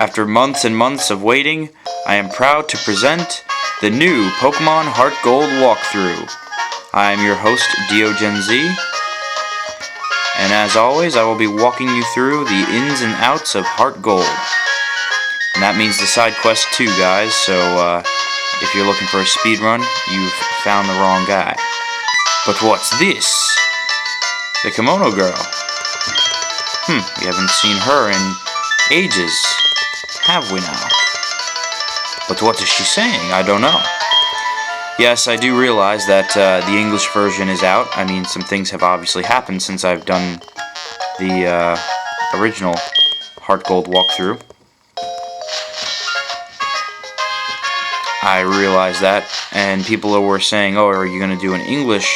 After months and months of waiting, I am proud to present the new Pokemon Heart Gold walkthrough. I am your host, DioGenZ, and as always, I will be walking you through the ins and outs of Heart Gold. And that means the side quest too, guys, so if you're looking for a speed run, you've found the wrong guy. But what's this? The Kimono Girl. We haven't seen her in ages, have we now? But what is she saying? I don't know. Yes, I do realize that the English version is out. I mean, some things have obviously happened since I've done the original Heart Gold walkthrough. I realize that, and people were saying, oh, are you going to do an English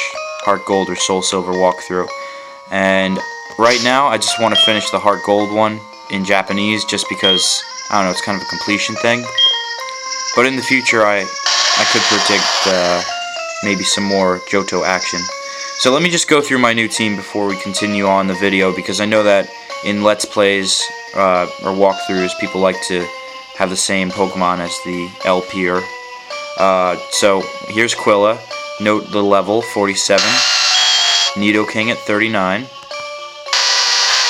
Heart Gold or Soul Silver walkthrough? And right now, I just want to finish the Heart Gold one in Japanese, just because, I don't know, it's kind of a completion thing. But in the future, I could predict maybe some more Johto action. So let me just go through my new team before we continue on the video, because I know that in Let's Plays or walkthroughs, people like to have the same Pokemon as the LP'er. So here's Quilla. Note the level, 47. Nidoking at 39.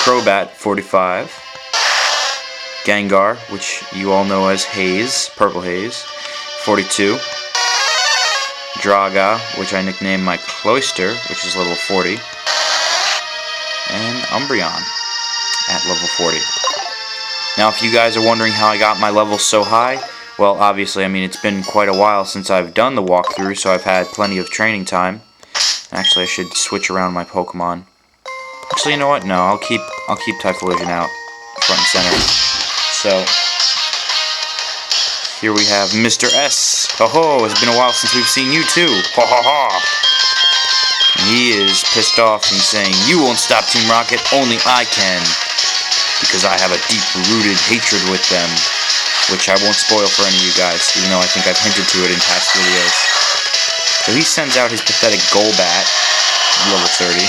Crobat, 45. Gengar, which you all know as Haze, Purple Haze, 42. Draga, which I nicknamed my Cloyster, which is level 40. And Umbreon at level 40. Now, if you guys are wondering how I got my levels so high, well, obviously, I mean, it's been quite a while since I've done the walkthrough, so I've had plenty of training time. Actually, I should switch around my Pokemon. Actually, you know what? No, I'll keep Typhlosion out front and center. So here we have Mr. S. Ho-ho, it's been a while since we've seen you too. Ha-ha-ha. And he is pissed off and saying, you won't stop Team Rocket, only I can. Because I have a deep-rooted hatred with them. Which I won't spoil for any of you guys, even though I think I've hinted to it in past videos. So he sends out his pathetic Golbat, level 30.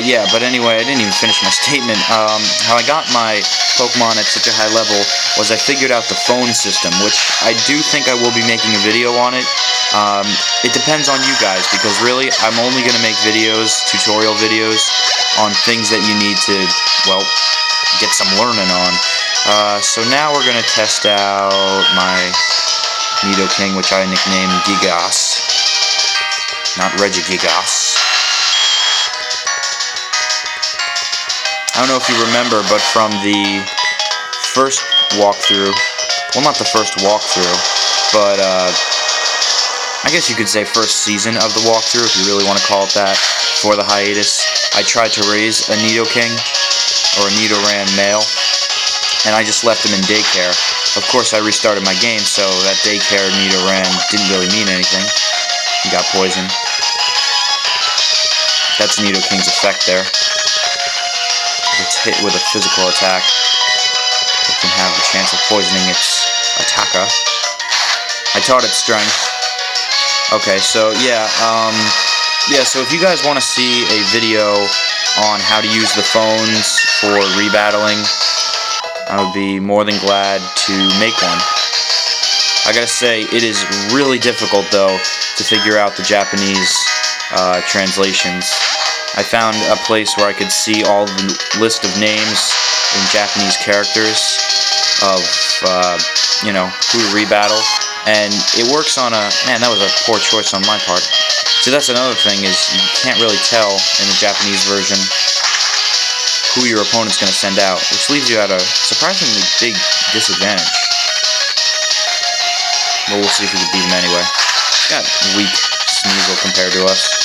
Yeah, but anyway, I didn't even finish my statement. How I got my Pokemon at such a high level was I figured out the phone system, which I do think I will be making a video on it. It depends on you guys, because really, I'm only going to make videos, tutorial videos, on things that you need to, well, get some learning on. So now we're going to test out my Nidoking, which I nicknamed Gigas. Not Regigigas. I don't know if you remember, but from the first walkthrough, well, not the first walkthrough, but I guess you could say first season of the walkthrough, if you really want to call it that, for the hiatus, I tried to raise a Nidoking, or a Nidoran male, and I just left him in daycare. Of course, I restarted my game, so that daycare Nidoran didn't really mean anything. He got poisoned. That's Nidoking's effect there. If it's hit with a physical attack, it can have the chance of poisoning its attacker. I taught it strength. Okay, so yeah, so if you guys want to see a video on how to use the phones for rebattling, I would be more than glad to make one. I gotta say, it is really difficult, though, to figure out the Japanese translations. I found a place where I could see all the list of names in Japanese characters of, you know, who to rebattle. And it works on a... Man, that was a poor choice on my part. So that's another thing, is you can't really tell in the Japanese version who your opponent's going to send out, which leaves you at a surprisingly big disadvantage. But we'll see if we can beat him anyway. He's got weak Sneasel compared to us.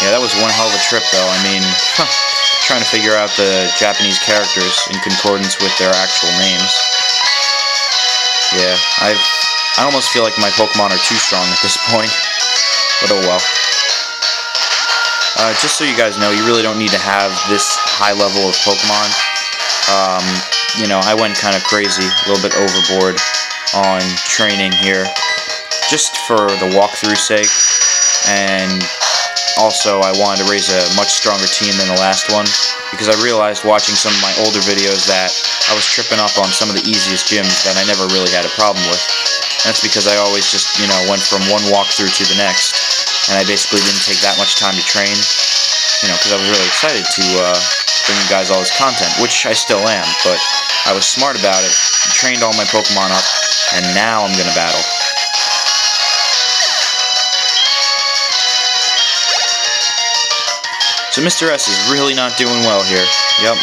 Yeah, that was one hell of a trip, though. I mean, trying to figure out the Japanese characters in concordance with their actual names. Yeah, I almost feel like my Pokemon are too strong at this point. But oh well. Just so you guys know, you really don't need to have this high level of Pokemon. You know, I went kind of crazy, a little bit overboard on training here, just for the walkthrough sake, and also I wanted to raise a much stronger team than the last one, because I realized watching some of my older videos that I was tripping up on some of the easiest gyms that I never really had a problem with. That's because I always just, went from one walkthrough to the next, and I basically didn't take that much time to train, because I was really excited to bring you guys all this content, which I still am, but I was smart about it, trained all my Pokemon up, and now I'm gonna battle. So Mr. S is really not doing well here. Yep.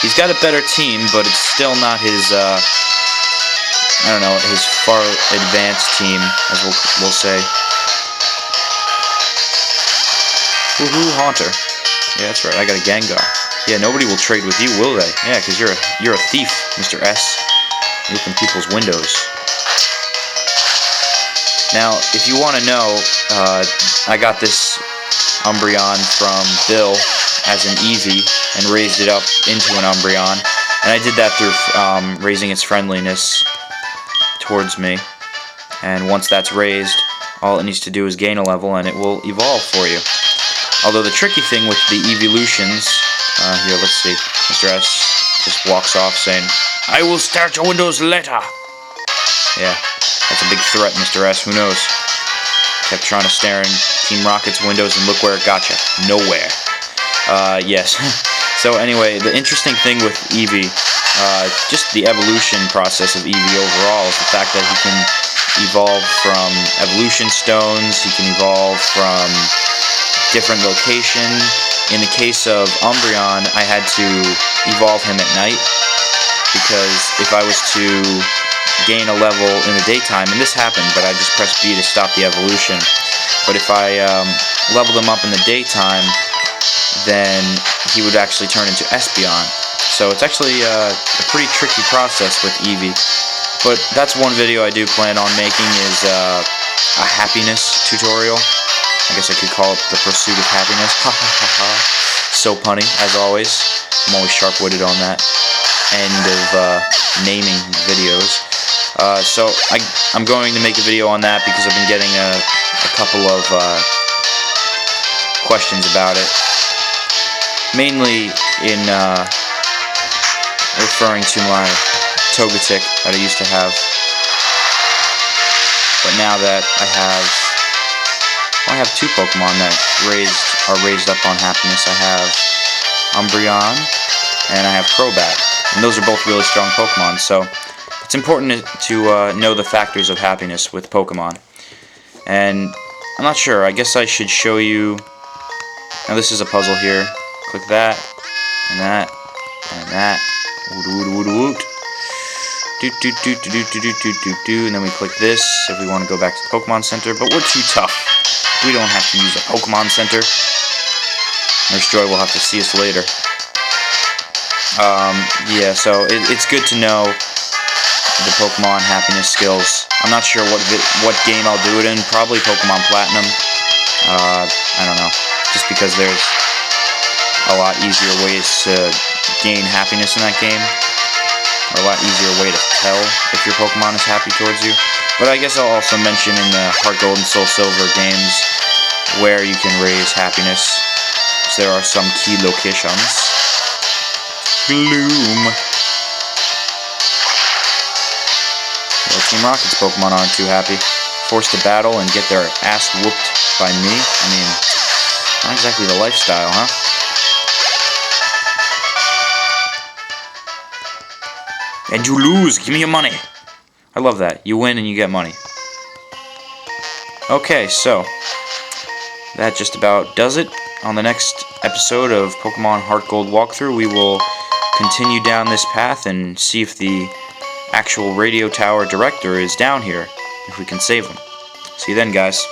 He's got a better team, but it's still not his, his far advanced team, as we'll say. Woohoo, Haunter. Yeah, that's right, I got a Gengar. Yeah, nobody will trade with you, will they? Yeah, because you're a thief, Mr. S. You open people's windows. Now, if you want to know, I got this Umbreon from Bill as an Eevee and raised it up into an Umbreon. And I did that through raising its friendliness towards me. And once that's raised, all it needs to do is gain a level and it will evolve for you. Although the tricky thing with the evolutions, here, let's see, Mr. S just walks off saying, "I will start your windows later." Yeah, that's a big threat, Mr. S, who knows? Kept trying to stare in Team Rocket's windows and look where it got you. Nowhere. Yes. So anyway, the interesting thing with Eevee, just the evolution process of Eevee overall, is the fact that he can evolve from evolution stones, he can evolve from different location. In the case of Umbreon, I had to evolve him at night, because if I was to gain a level in the daytime, and this happened, but I just pressed B to stop the evolution, but if I leveled him up in the daytime, then he would actually turn into Espeon. So it's actually a pretty tricky process with Eevee. But that's one video I do plan on making, is a happiness tutorial. I guess I could call it the pursuit of happiness. Ha ha ha ha. So punny, as always. I'm always sharp-witted on that end of naming videos. So I'm going to make a video on that because I've been getting a couple of questions about it. Mainly in referring to my Togetic that I used to have. But now that I have two Pokemon that are raised up on happiness. I have Umbreon and I have Crobat, and those are both really strong Pokemon. So it's important to know the factors of happiness with Pokemon. And I'm not sure. I guess I should show you. Now this is a puzzle here. Click that and that and that. Woot woot woot woot. Do do do do do do do do do. And then we click this if we want to go back to the Pokemon Center. But we're too tough. We don't have to use a Pokemon Center. Nurse Joy will have to see us later. Yeah, so it's good to know the Pokemon happiness skills. I'm not sure what game I'll do it in. Probably Pokemon Platinum. I don't know. Just because there's a lot easier ways to gain happiness in that game. Or a lot easier way to tell if your Pokemon is happy towards you. But I guess I'll also mention in the Heart Gold and Soul Silver games where you can raise happiness. So there are some key locations. Gloom. Well, Team Rocket's Pokemon aren't too happy. Forced to battle and get their ass whooped by me. I mean, not exactly the lifestyle, huh? And you lose. Give me your money. I love that. You win and you get money. Okay, so that just about does it. On the next episode of Pokemon Heart Gold Walkthrough, we will continue down this path and see if the actual radio tower director is down here, if we can save him. See you then, guys.